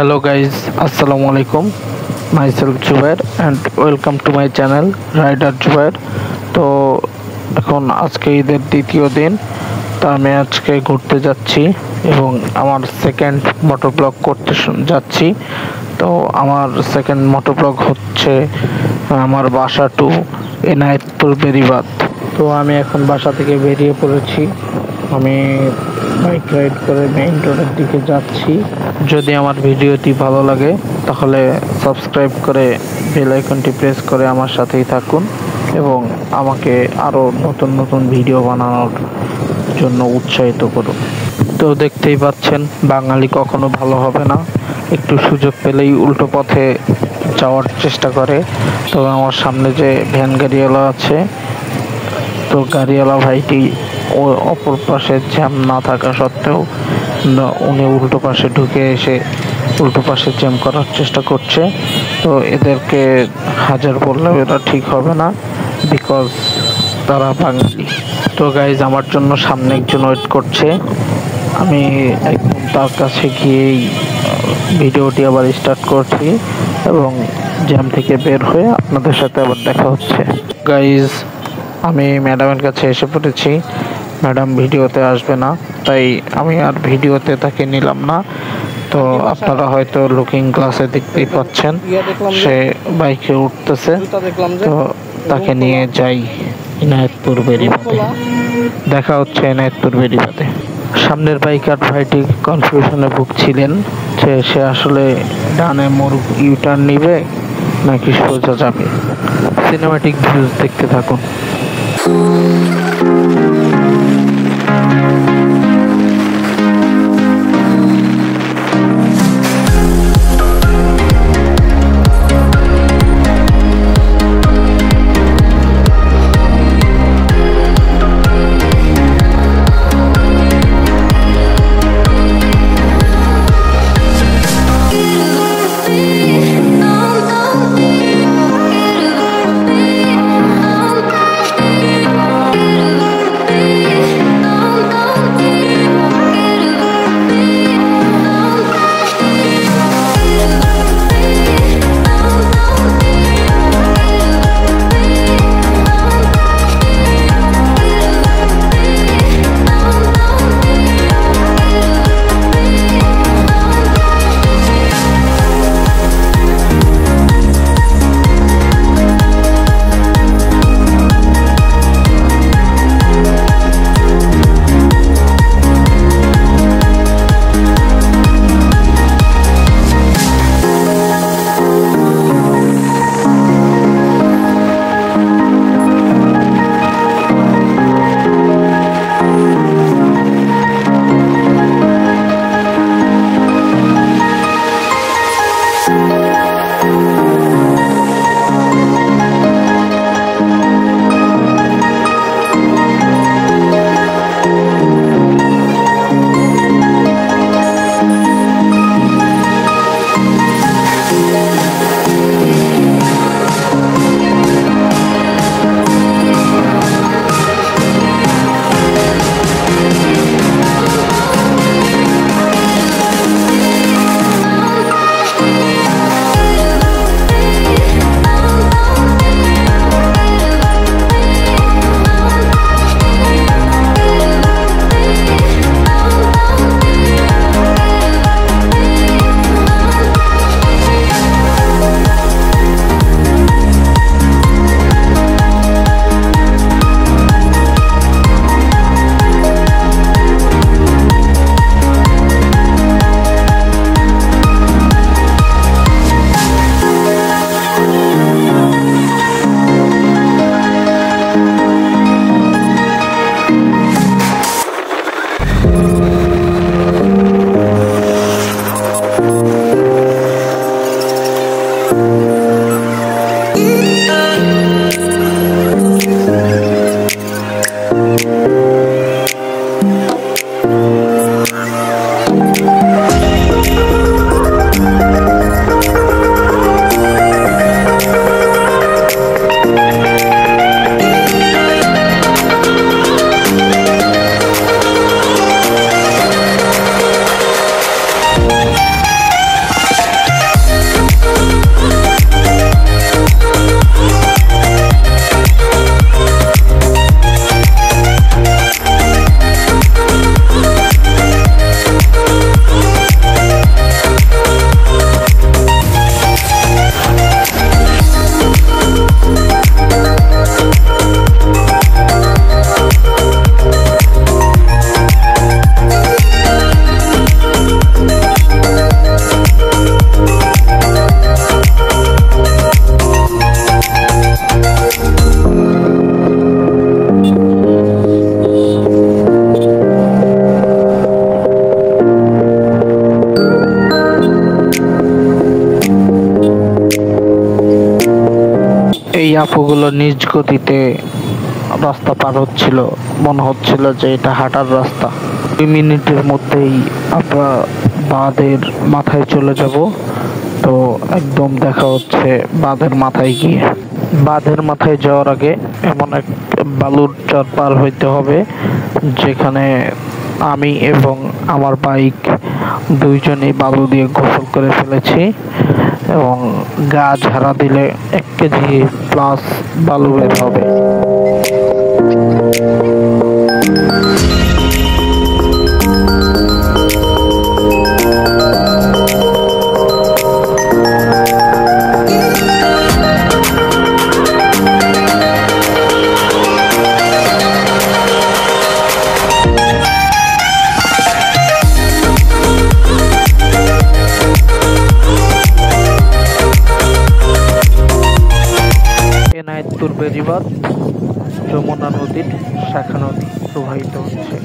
Hello guys, Assalamu alaikum. Myself Jubair and welcome to my channel Rider Jubair. তো এখন আজকে ঈদের দ্বিতীয় দিন, তো আমি আজকে ঘুরতে যাচ্ছি এবং আমার সেকেন্ড মোটর ব্লগ করতে যাচ্ছি। তো আমার সেকেন্ড মোটর ব্লগ হচ্ছে আমার বাসা টু এনায়েতপুর বেরিবাদ। তো আমি এখন বাসা থেকে বেরিয়ে পড়েছি। আমি বাইক রাইড করে মেইন রোডের দিকে যাচ্ছি। যদি আমার ভিডিওটি ভালো লাগে তাহলে সাবস্ক্রাইব করে বেল আইকনটি প্রেস করে আমার সাথেই থাকুন এবং আমাকে আরও নতুন নতুন ভিডিও বানানোর জন্য উৎসাহিত করুন। তো দেখতেই পাচ্ছেন, বাঙালি কখনো ভালো হবে না, একটু সুযোগ পেলেই উল্টো পথে যাওয়ার চেষ্টা করে। তো আমার সামনে যে ভ্যান গাড়িওয়ালা আছে, তো গাড়িওয়ালা ভাইটি অপর পাশে জ্যাম না থাকা সত্ত্বেও উনি উল্টো পাশে ঢুকে এসে উল্টো পাশে জ্যাম করার চেষ্টা করছে। তো এদেরকে হাজার বললেও এটা ঠিক হবে না, বিকজ তারা বাঙালি। তো গাইজ, আমার জন্য সামনে একজন ওয়েট করছে। আমি একদম তার কাছে গিয়েই ভিডিওটি আবার স্টার্ট করছি এবং জ্যাম থেকে বের হয়ে আপনাদের সাথে আবার দেখা হচ্ছে। গাইজ, আমি ম্যাডামের কাছে এসে পড়েছি। ম্যাডাম ভিডিওতে আসবে না, তাই আমি আর ভিডিওতে তাকে নিলাম না। তো আপনারা হয়তো লুকিং গ্লাসে দেখতেই পাচ্ছেন, সে বাইকে উঠতেছে। তো তাকে নিয়ে যাই এনায়েতপুর বেরিবাদে। দেখা হচ্ছে এনায়েতপুর বেরিবাদে। সামনের বাইকার ভাইটি কনফিউশনে ভুগছিলেন যে সে আসলে ডানে মোড় ইউটার্ন নিবে নাকি সোজা যাবে। সিনেমাটিক ভিউজ দেখতে থাকুন। আপুগুলো নিজ গতিতে রাস্তা পার হচ্ছিল, মনে হচ্ছিল যে এটা হাঁটার রাস্তা। 2 মিনিটের মধ্যেই আমরা বাঁধের মাথায় চলে যাব। তো একদম দেখা হচ্ছে বাঁধের মাথায় গিয়ে। বাঁধের মাথায় যাওয়ার আগে এমন এক বালুর চর পার হইতে হবে যেখানে আমি এবং আমার বাইক দুইজনেই বালু দিয়ে গোসল করে ফেলেছি এবং গা ঝাড়া দিলে 1 কেজি প্লাস বালু বের হবে। এনায়েতপুর বেড়িবাঁধ যমুনা নদীর শাখা নদী প্রবাহিত হচ্ছে।